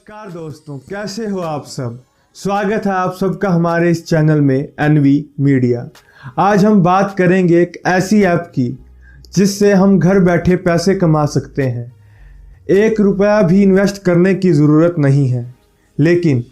नमस्कार दोस्तों, कैसे हो आप सब। स्वागत है आप सबका हमारे इस चैनल में एनवी मीडिया। आज हम बात करेंगे एक ऐसी ऐप की जिससे हम घर बैठे पैसे कमा सकते हैं। 1 रुपया भी इन्वेस्ट करने की ज़रूरत नहीं है, लेकिन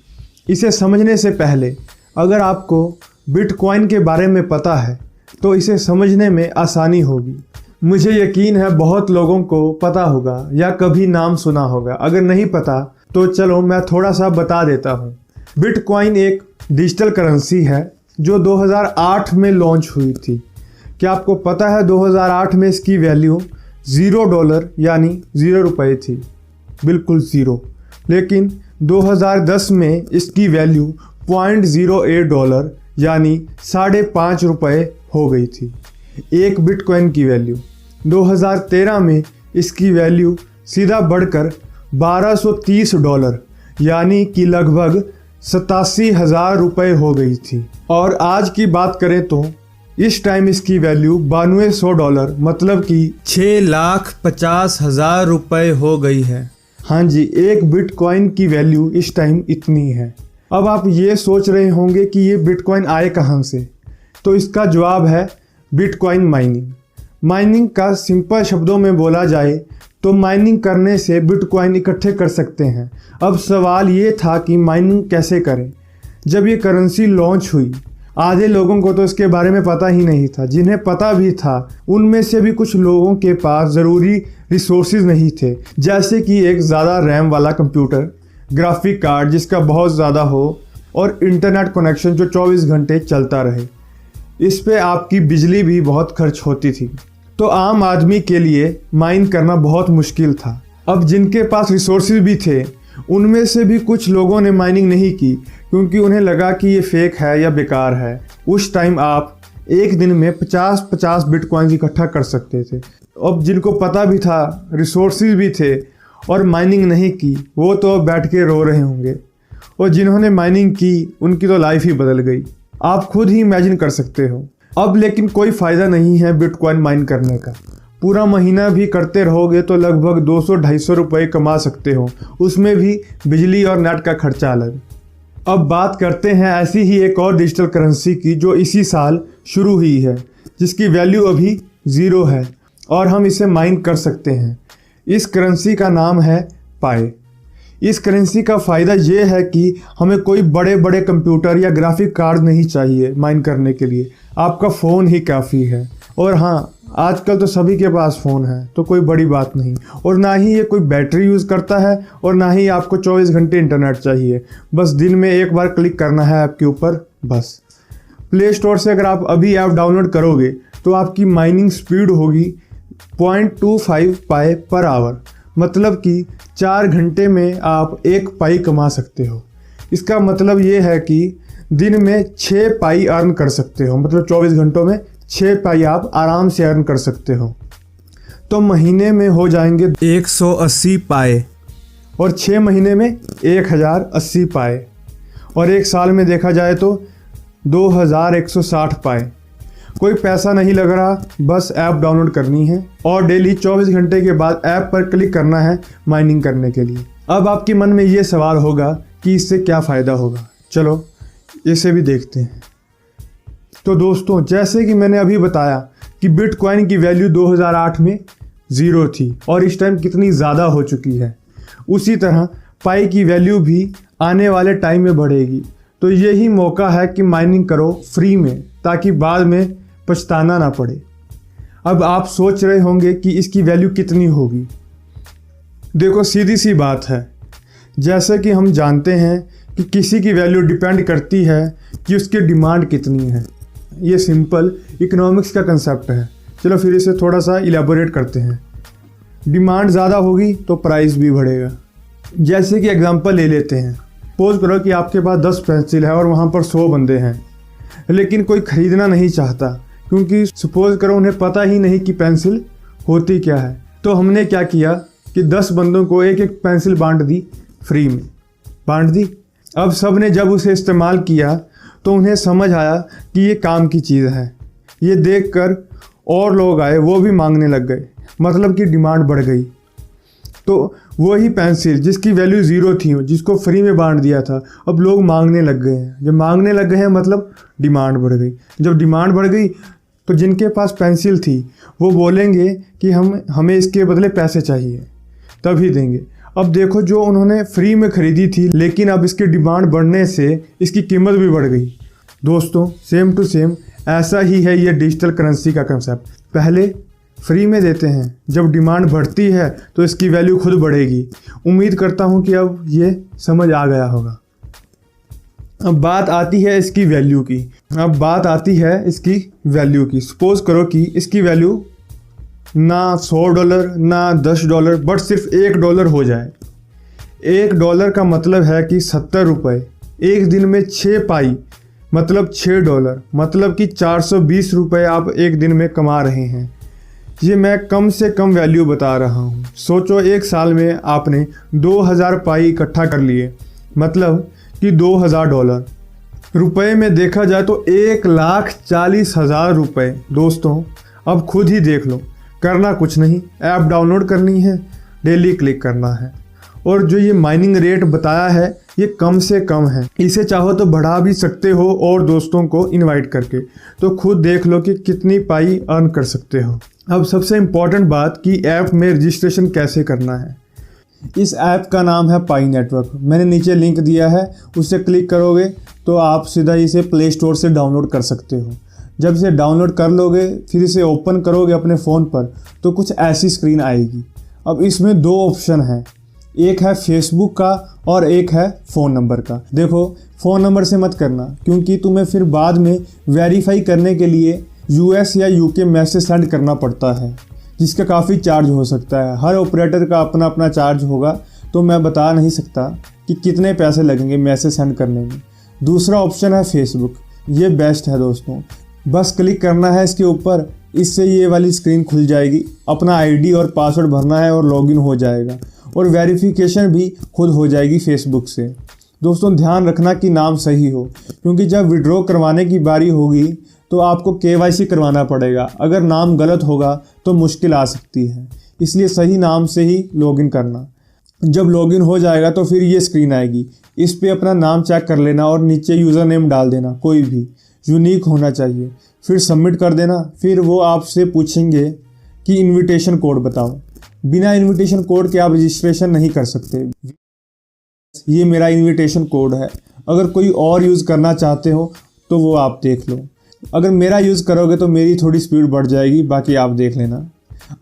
इसे समझने से पहले अगर आपको बिटकॉइन के बारे में पता है तो इसे समझने में आसानी होगी। मुझे यकीन है बहुत लोगों को पता होगा या कभी नाम सुना होगा। अगर नहीं पता तो चलो मैं थोड़ा सा बता देता हूँ। बिटकॉइन एक डिजिटल करेंसी है जो 2008 में लॉन्च हुई थी। क्या आपको पता है 2008 में इसकी वैल्यू $0 यानी 0 रुपये थी, बिल्कुल ज़ीरो। लेकिन 2010 में इसकी वैल्यू $0.08 यानी 5.5 रुपये हो गई थी। एक बिटकॉइन की वैल्यू 2013 में इसकी वैल्यू सीधा बढ़कर $1230 यानी कि लगभग 87,000 रुपये हो गई थी। और आज की बात करें तो इस टाइम इसकी वैल्यू $9200 मतलब कि 6,50,000 रुपये हो गई है। हाँ जी, एक बिटकॉइन की वैल्यू इस टाइम इतनी है। अब आप ये सोच रहे होंगे कि ये बिटकॉइन आए कहाँ से, तो इसका जवाब है बिटकॉइन माइनिंग। माइनिंग का सिंपल शब्दों में बोला जाए तो माइनिंग करने से बिटकॉइन इकट्ठे कर सकते हैं। अब सवाल ये था कि माइनिंग कैसे करें। जब ये करेंसी लॉन्च हुई आधे लोगों को तो इसके बारे में पता ही नहीं था। जिन्हें पता भी था उनमें से भी कुछ लोगों के पास ज़रूरी रिसोर्सेज नहीं थे, जैसे कि एक ज़्यादा रैम वाला कंप्यूटर, ग्राफिक कार्ड जिसका बहुत ज़्यादा हो और इंटरनेट कनेक्शन जो 24 घंटे चलता रहे। इस पे आपकी बिजली भी बहुत खर्च होती थी, तो आम आदमी के लिए माइन करना बहुत मुश्किल था। अब जिनके पास रिसोर्सेज भी थे उनमें से भी कुछ लोगों ने माइनिंग नहीं की क्योंकि उन्हें लगा कि ये फेक है या बेकार है। उस टाइम आप एक दिन में 50-50 बिटकॉइन इकट्ठा कर सकते थे। अब जिनको पता भी था, रिसोर्सेज भी थे और माइनिंग नहीं की, वो तो अब बैठ के रो रहे होंगे। और जिन्होंने माइनिंग की उनकी तो लाइफ ही बदल गई। आप खुद ही इमेजिन कर सकते हो। अब लेकिन कोई फ़ायदा नहीं है बिटकॉइन माइन करने का। पूरा महीना भी करते रहोगे तो लगभग 200-250 रुपये कमा सकते हो, उसमें भी बिजली और नेट का खर्चा अलग। अब बात करते हैं ऐसी ही एक और डिजिटल करेंसी की जो इसी साल शुरू हुई है, जिसकी वैल्यू अभी 0 है और हम इसे माइन कर सकते हैं। इस करेंसी का नाम है पाई। इस करेंसी का फ़ायदा ये है कि हमें कोई बड़े बड़े कंप्यूटर या ग्राफिक कार्ड नहीं चाहिए माइन करने के लिए। आपका फ़ोन ही काफ़ी है। और हाँ, आजकल तो सभी के पास फ़ोन है, तो कोई बड़ी बात नहीं। और ना ही ये कोई बैटरी यूज़ करता है और ना ही आपको 24 घंटे इंटरनेट चाहिए। बस दिन में एक बार क्लिक करना है ऐप के ऊपर, बस। प्ले स्टोर से अगर आप अभी ऐप डाउनलोड करोगे तो आपकी माइनिंग स्पीड होगी 0.25 पाई पर आवर, मतलब कि 4 घंटे में आप 1 पाई कमा सकते हो। इसका मतलब ये है कि दिन में 6 पाई अर्न कर सकते हो, मतलब 24 घंटों में 6 पाई आप आराम से अर्न कर सकते हो। तो महीने में हो जाएंगे 180 पाए और 6 महीने में 1080 पाए और एक साल में देखा जाए तो 2160 पाए। कोई पैसा नहीं लग रहा, बस ऐप डाउनलोड करनी है और डेली 24 घंटे के बाद ऐप पर क्लिक करना है माइनिंग करने के लिए। अब आपके मन में ये सवाल होगा कि इससे क्या फ़ायदा होगा। चलो इसे भी देखते हैं। तो दोस्तों, जैसे कि मैंने अभी बताया कि बिटकॉइन की वैल्यू 2008 में 0 थी और इस टाइम कितनी ज़्यादा हो चुकी है, उसी तरह पाई की वैल्यू भी आने वाले टाइम में बढ़ेगी। तो यही मौका है कि माइनिंग करो फ्री में, ताकि बाद में पछताना ना पड़े। अब आप सोच रहे होंगे कि इसकी वैल्यू कितनी होगी। देखो, सीधी सी बात है। जैसे कि हम जानते हैं कि किसी की वैल्यू डिपेंड करती है कि उसकी डिमांड कितनी है। ये सिंपल इकोनॉमिक्स का कंसेप्ट है। चलो फिर इसे थोड़ा सा इलेबोरेट करते हैं। डिमांड ज़्यादा होगी तो प्राइस भी बढ़ेगा। जैसे कि एग्जांपल ले लेते हैं। सपोज करो कि आपके पास 10 पेंसिल है और वहाँ पर 100 बंदे हैं, लेकिन कोई ख़रीदना नहीं चाहता क्योंकि सपोज करो उन्हें पता ही नहीं कि पेंसिल होती क्या है। तो हमने क्या किया कि 10 बंदों को एक एक पेंसिल बांट दी, फ्री में बांट दी। अब सब ने जब उसे इस्तेमाल किया तो उन्हें समझ आया कि ये काम की चीज़ है। ये देखकर और लोग आए, वो भी मांगने लग गए, मतलब कि डिमांड बढ़ गई। तो वही पेंसिल जिसकी वैल्यू 0 थी, जिसको फ्री में बांट दिया था, अब लोग मांगने लग गए हैं। जब मांगने लग गए हैं मतलब डिमांड बढ़ गई। जब डिमांड बढ़ गई तो जिनके पास पेंसिल थी वो बोलेंगे कि हमें इसके बदले पैसे चाहिए, तभी देंगे। अब देखो, जो उन्होंने फ्री में ख़रीदी थी, लेकिन अब इसकी डिमांड बढ़ने से इसकी कीमत भी बढ़ गई। दोस्तों, सेम टू सेम ऐसा ही है ये डिजिटल करेंसी का कंसेप्ट। पहले फ्री में देते हैं, जब डिमांड बढ़ती है तो इसकी वैल्यू खुद बढ़ेगी। उम्मीद करता हूँ कि अब ये समझ आ गया होगा। अब बात आती है इसकी वैल्यू की। सपोज करो कि इसकी वैल्यू ना $100 ना $10 बट सिर्फ $1 हो जाए। $1 का मतलब है कि 70 रुपये। एक दिन में 6 पाई मतलब $6, मतलब कि 420 रुपये आप एक दिन में कमा रहे हैं। ये मैं कम से कम वैल्यू बता रहा हूँ। सोचो, एक साल में आपने 2000 पाई इकट्ठा कर लिए, मतलब कि $2000। रुपए में देखा जाए तो 1,40,000 रुपये। दोस्तों, अब खुद ही देख लो। करना कुछ नहीं, ऐप डाउनलोड करनी है, डेली क्लिक करना है। और जो ये माइनिंग रेट बताया है ये कम से कम है। इसे चाहो तो बढ़ा भी सकते हो और दोस्तों को इनवाइट करके। तो खुद देख लो कि कितनी पाई अर्न कर सकते हो। अब सबसे इम्पॉर्टेंट बात कि ऐप में रजिस्ट्रेशन कैसे करना है। इस ऐप का नाम है पाई नेटवर्क। मैंने नीचे लिंक दिया है, उससे क्लिक करोगे तो आप सीधा इसे प्ले स्टोर से डाउनलोड कर सकते हो। जब इसे डाउनलोड कर लोगे, फिर इसे ओपन करोगे अपने फ़ोन पर, तो कुछ ऐसी स्क्रीन आएगी। अब इसमें 2 ऑप्शन हैं, एक है फेसबुक का और एक है फ़ोन नंबर का। देखो, फ़ोन नंबर से मत करना, क्योंकि तुम्हें फिर बाद में वेरीफाई करने के लिए US या UK मैसेज सेंड करना पड़ता है, जिसका काफ़ी चार्ज हो सकता है। हर ऑपरेटर का अपना अपना चार्ज होगा, तो मैं बता नहीं सकता कि कितने पैसे लगेंगे मैसेज सेंड करने में। दूसरा ऑप्शन है फेसबुक। ये बेस्ट है दोस्तों। बस क्लिक करना है इसके ऊपर, इससे ये वाली स्क्रीन खुल जाएगी। अपना ID और पासवर्ड भरना है और लॉगिन हो जाएगा, और वेरिफिकेशन भी खुद हो जाएगी फेसबुक से। दोस्तों, ध्यान रखना कि नाम सही हो, क्योंकि जब विड्रॉ करवाने की बारी होगी तो आपको KYC करवाना पड़ेगा। अगर नाम गलत होगा तो मुश्किल आ सकती है, इसलिए सही नाम से ही लॉगिन करना। जब लॉगिन हो जाएगा तो फिर ये स्क्रीन आएगी। इस पे अपना नाम चेक कर लेना और नीचे यूज़र नेम डाल देना, कोई भी यूनिक होना चाहिए। फिर सबमिट कर देना। फिर वो आपसे पूछेंगे कि इनविटेशन कोड बताओ। बिना इनविटेशन कोड के आप रजिस्ट्रेशन नहीं कर सकते। ये मेरा इनविटेशन कोड है। अगर कोई और यूज़ करना चाहते हो तो वो आप देख लो। अगर मेरा यूज़ करोगे तो मेरी थोड़ी स्पीड बढ़ जाएगी, बाकी आप देख लेना।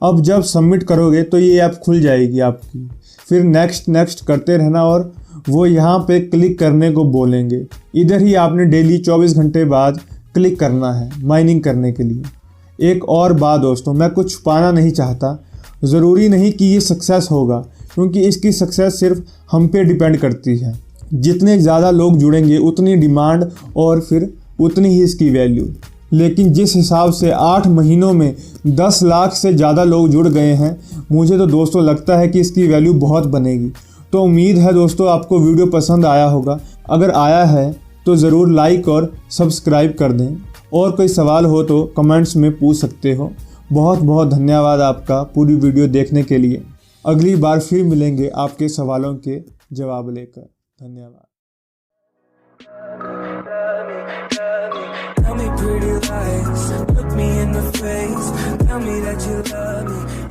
अब जब सबमिट करोगे तो ये ऐप खुल जाएगी आपकी। फिर नेक्स्ट करते रहना और वो यहाँ पे क्लिक करने को बोलेंगे। इधर ही आपने डेली 24 घंटे बाद क्लिक करना है माइनिंग करने के लिए। एक और बात दोस्तों, मैं कुछ छुपाना नहीं चाहता। ज़रूरी नहीं कि ये सक्सेस होगा, क्योंकि इसकी सक्सेस सिर्फ हम पे डिपेंड करती है। जितने ज़्यादा लोग जुड़ेंगे उतनी डिमांड और फिर उतनी ही इसकी वैल्यू। लेकिन जिस हिसाब से 8 महीनों में 10 लाख से ज़्यादा लोग जुड़ गए हैं, मुझे तो दोस्तों लगता है कि इसकी वैल्यू बहुत बनेगी। तो उम्मीद है दोस्तों आपको वीडियो पसंद आया होगा। अगर आया है तो ज़रूर लाइक और सब्सक्राइब कर दें। और कोई सवाल हो तो कमेंट्स में पूछ सकते हो। बहुत बहुत धन्यवाद आपका पूरी वीडियो देखने के लिए। अगली बार फिर मिलेंगे आपके सवालों के जवाब लेकर। धन्यवाद। Tell me pretty lies, look me in the face, tell me that you love me.